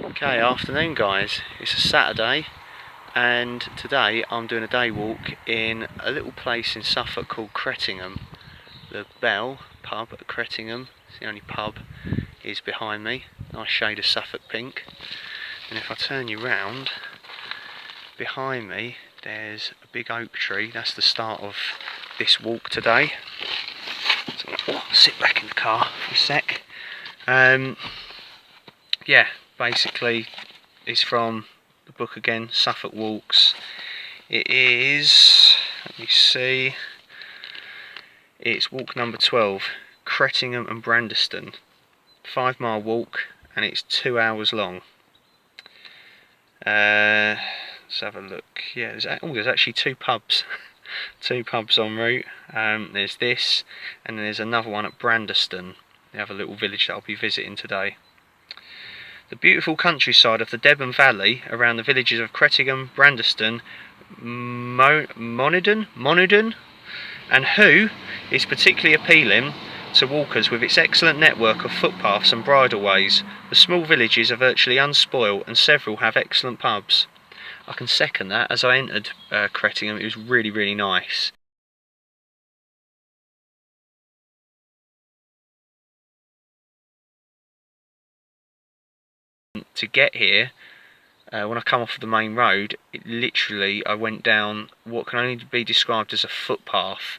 Okay, afternoon guys. It's a Saturday and today I'm doing a day walk in a little place in Suffolk called Cretingham. The Bell pub at Cretingham, it's the only pub, is behind me. Nice shade of Suffolk pink. And if I turn you round, behind me there's a big oak tree. That's the start of this walk today. So I'll sit back in the car for a sec. Yeah, basically it's from the book again, Suffolk Walks. It is, let me see, it's walk number 12, Cretingham and Brandeston. 5-mile walk and it's 2 hours long. Let's have a look. Yeah, there's actually two pubs. Two pubs en route. There's this and then there's another one at Brandeston, the other little village that I'll be visiting today. The beautiful countryside of the Deben Valley around the villages of Cretingham, Brandeston, Monydon and Who is particularly appealing to walkers with its excellent network of footpaths and bridleways. The small villages are virtually unspoilt and several have excellent pubs. I can second that. As I entered Cretingham, it was really nice. To get here, when I come off the main road, I went down what can only be described as a footpath.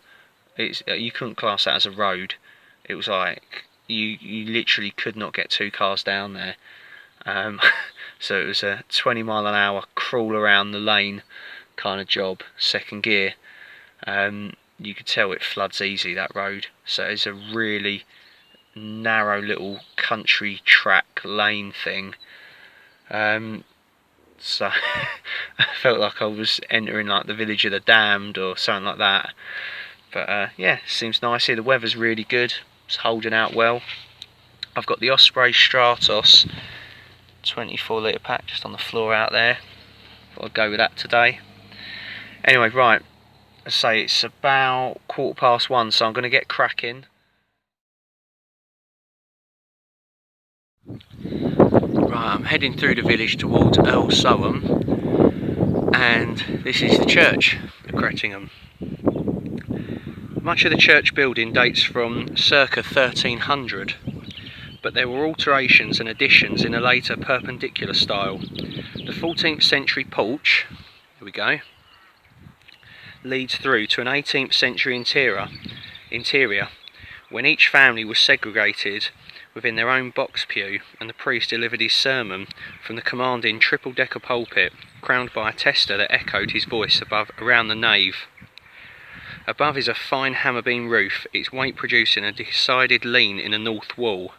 You couldn't class that as a road. It was like you literally could not get two cars down there. So it was a 20-mile-an-hour crawl around the lane kind of job, second gear. You could tell it floods easy, that road. So it's a really narrow little country track lane thing. So I felt like I was entering like the village of the damned or something like that. But yeah, seems nice here. The weather's really good. It's holding out well. I've got the Osprey Stratos 24-litre pack just on the floor out there. Thought I'd go with that today. Anyway, right. I say it's about 1:15, so I'm going to get cracking. Right, I'm heading through the village towards Earl Soham, and this is the church at Cretingham. Much of the church building dates from circa 1300, but there were alterations and additions in a later perpendicular style. The 14th century porch, here we go, leads through to an 18th century interior when each family was segregated within their own box pew and the priest delivered his sermon from the commanding triple-decker pulpit, crowned by a tester that echoed his voice around the nave. Above is a fine hammer beam roof, its weight producing a decided lean in the north wall.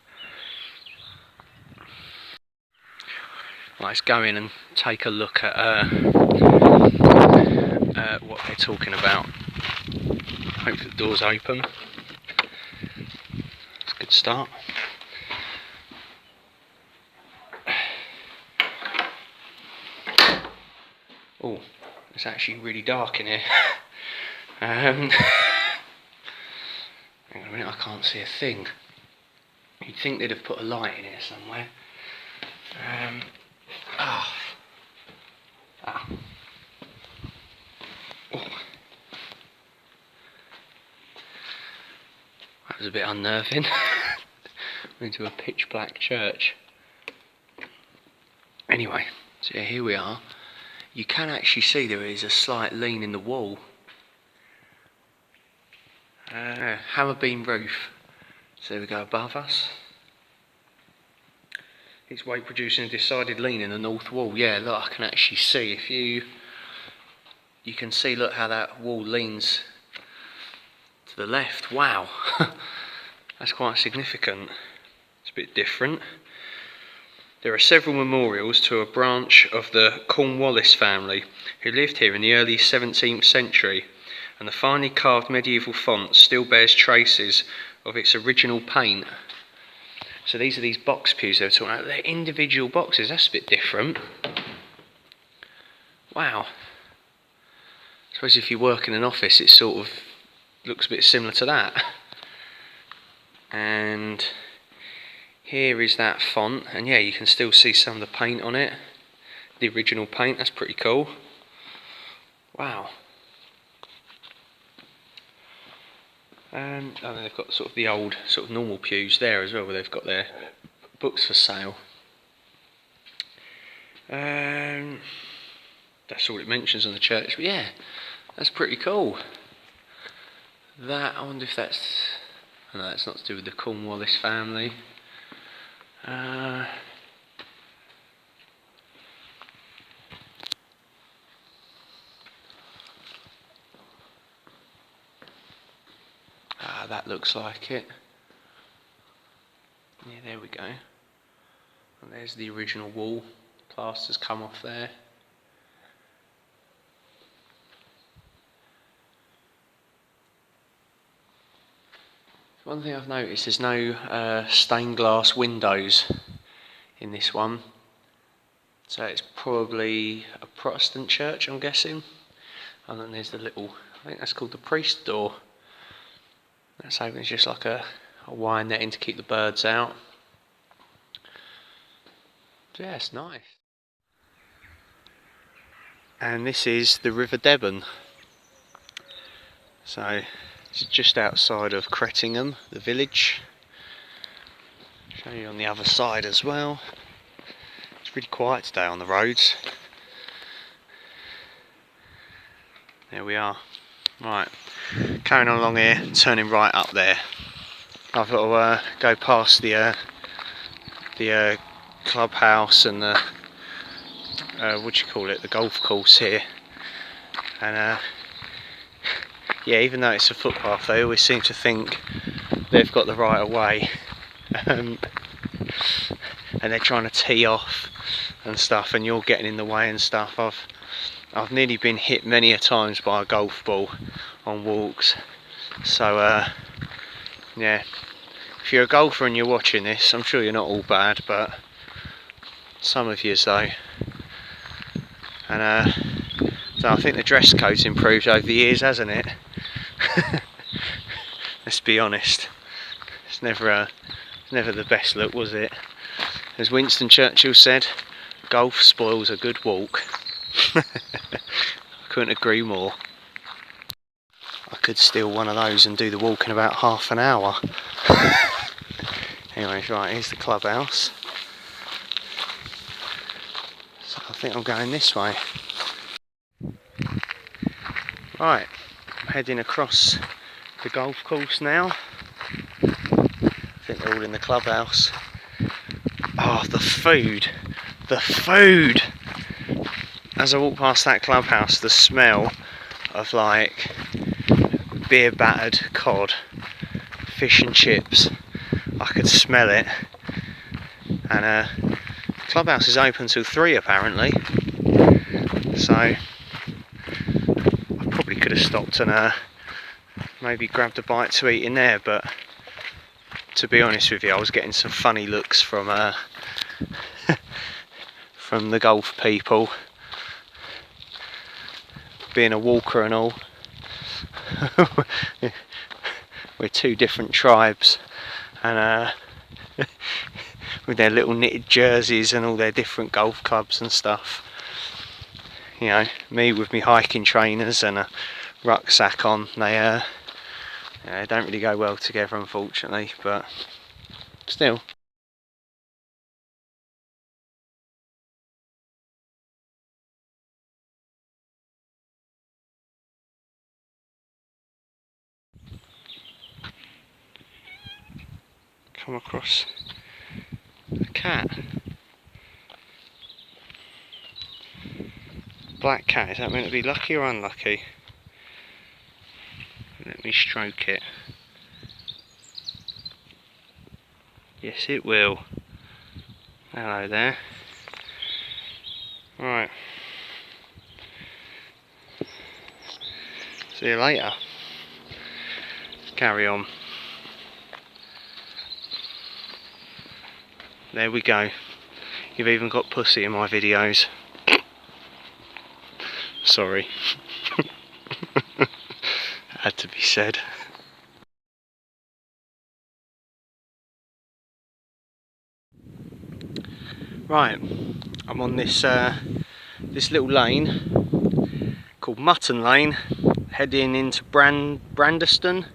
Let's go in and take a look at what they're talking about. Hope the door's open. It's a good start. Oh, it's actually really dark in here. Hang on a minute, I can't see a thing. You'd think they'd have put a light in here somewhere. Oh. That was a bit unnerving. Into a pitch black church. Anyway, so yeah, here we are. You can actually see there is a slight lean in the wall. Hammer beam roof. So there we go above us. Its weight producing a decided lean in the north wall. Yeah, look, I can actually see. If you can see, look how that wall leans to the left. Wow, that's quite significant. It's a bit different. There are several memorials to a branch of the Cornwallis family who lived here in the early 17th century, and the finely carved medieval font still bears traces of its original paint. So these are these box pews they were talking about. They're individual boxes. That's a bit different. Wow. I suppose if you work in an office, it sort of looks a bit similar to that. And Here is that font, and yeah, you can still see some of the paint on it. The original paint, that's pretty cool. Wow. And they've got sort of the old, sort of normal pews there as well, where they've got their books for sale. That's all it mentions on the church, but yeah, that's pretty cool. That, I wonder if that's, no, that's not to do with the Cornwallis family. That looks like it. Yeah, there we go. And there's the original wall. Plaster's come off there. One thing I've noticed, there's no stained glass windows in this one. So it's probably a Protestant church, I'm guessing. And then there's the little, I think that's called the priest door. That's open, it's just like a wire netting to keep the birds out. So yeah, it's nice. And this is the River Deben. So it's just outside of Cretingham, the village. Show you on the other side as well. It's really quiet today on the roads. There we are. Right, carrying on along here, turning right up there. I've got to go past the clubhouse and the what do you call it, the golf course here. And yeah, even though it's a footpath, they always seem to think they've got the right of way, and they're trying to tee off and stuff, and you're getting in the way and stuff. I've nearly been hit many a times by a golf ball on walks. So yeah, if you're a golfer and you're watching this, I'm sure you're not all bad, but some of yous though. And so I think the dress code's improved over the years, hasn't it? Let's be honest, it's never the best look, was it? As Winston Churchill said, golf spoils a good walk. I couldn't agree more. I could steal one of those and do the walk in about half an hour. Anyways, right, here's the clubhouse. So I think I'm going this way. Right, I'm heading across the golf course now. I think they're all in the clubhouse. Oh, the food! The food! As I walk past that clubhouse, the smell of like beer battered cod, fish and chips, I could smell it. And the clubhouse is open till 3 apparently, so I probably could have stopped and maybe grabbed a bite to eat in there, but to be honest with you, I was getting some funny looks from from the golf people, being a walker and all. We're two different tribes, and with their little knitted jerseys and all their different golf clubs and stuff. You know, me with my hiking trainers and a rucksack on, they don't really go well together, unfortunately, but still. Come across a cat. Black cat, is that meant to be lucky or unlucky? Let me stroke it. Yes, it will. Hello there. Right. See you later. Carry on. There we go. You've even got pussy in my videos. Sorry. Had to be said. Right, I'm on this this little lane called Mutton Lane, heading into Brandeston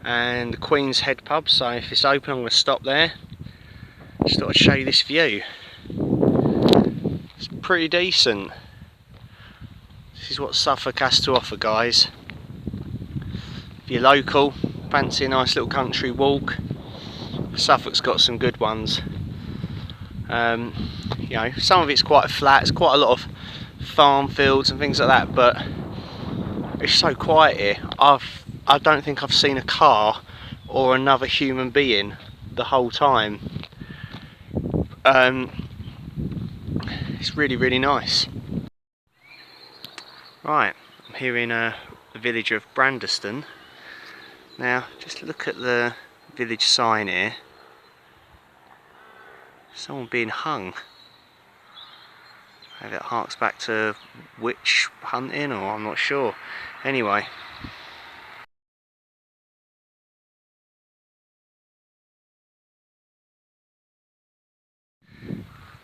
and the Queen's Head pub. So if it's open, I'm going to stop there. Just thought I'd show you this view. It's pretty decent. This is what Suffolk has to offer, guys. If you're local, fancy a nice little country walk, Suffolk's got some good ones. You know, some of it's quite flat, it's quite a lot of farm fields and things like that, but it's so quiet here. I don't think I've seen a car or another human being the whole time. It's really, really nice. Right, I'm here in the village of Brandeston. Now, just look at the village sign here. Someone being hung. Maybe that harks back to witch hunting, or I'm not sure. Anyway.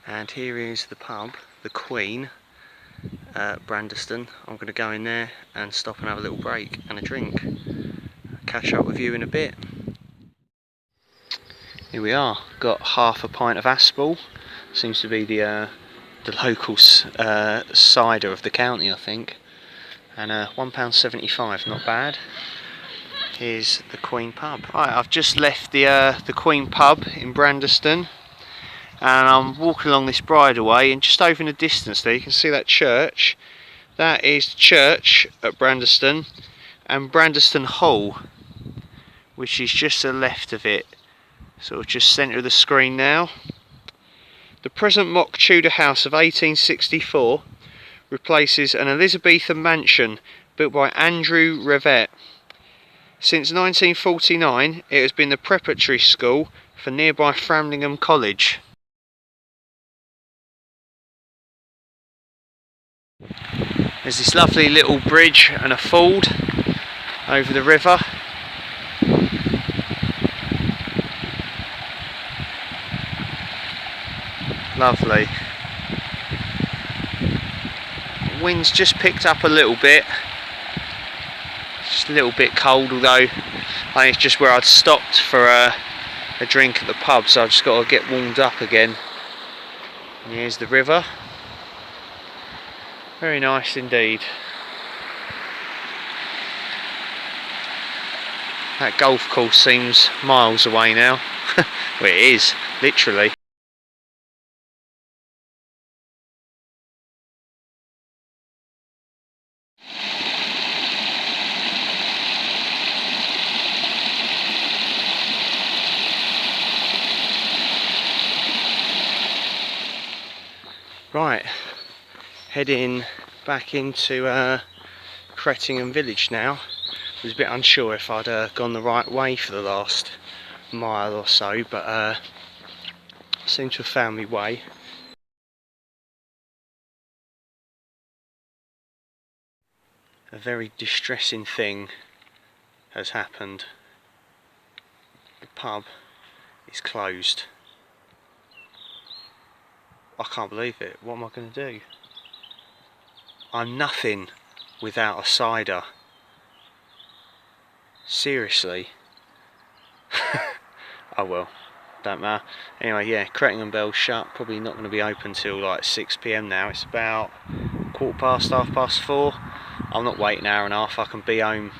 And here is the pub, the Queen, Brandeston. I'm going to go in there and stop and have a little break and a drink. Catch up with you in a bit. Here we are, got half a pint of Aspel. Seems to be the local cider of the county, I think. And £1.75, not bad. Here's the Queen pub. Right, I've just left the Queen pub in Brandeston, and I'm walking along this bridleway, and just over in the distance there you can see that church. That is the church at Brandeston, and Brandeston Hall, which is just to the left of it, sort of just centre of the screen now. The present mock Tudor house of 1864 replaces an Elizabethan mansion built by Andrew Revett. Since 1949 it has been the preparatory school for nearby Framlingham College. There's this lovely little bridge and a ford over the river. Lovely. Wind's just picked up a little bit. Just a little bit cold, although I think it's just where I'd stopped for a drink at the pub, so I've just got to get warmed up again. And here's the river. Very nice indeed. That golf course seems miles away now. Well, it is, literally. Right, heading back into Cretingham village now. I was a bit unsure if I'd gone the right way for the last mile or so, but seem to have found my way. A very distressing thing has happened. The pub is closed. I can't believe it. What am I going to do? I'm nothing without a cider. Seriously. Oh well, don't matter. Anyway, yeah, Cretingham Bell's shut. Probably not going to be open till like 6 PM now. It's about 4:15. I'm not waiting an hour and a half. I can be home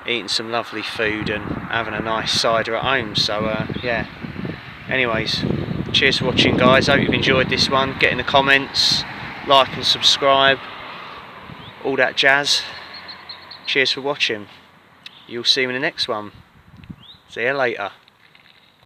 eating some lovely food and having a nice cider at home. So yeah. Anyways, cheers for watching, guys. Hope you've enjoyed this one. Get in the comments, like and subscribe, all that jazz. Cheers for watching. You'll see you in the next one. See you later.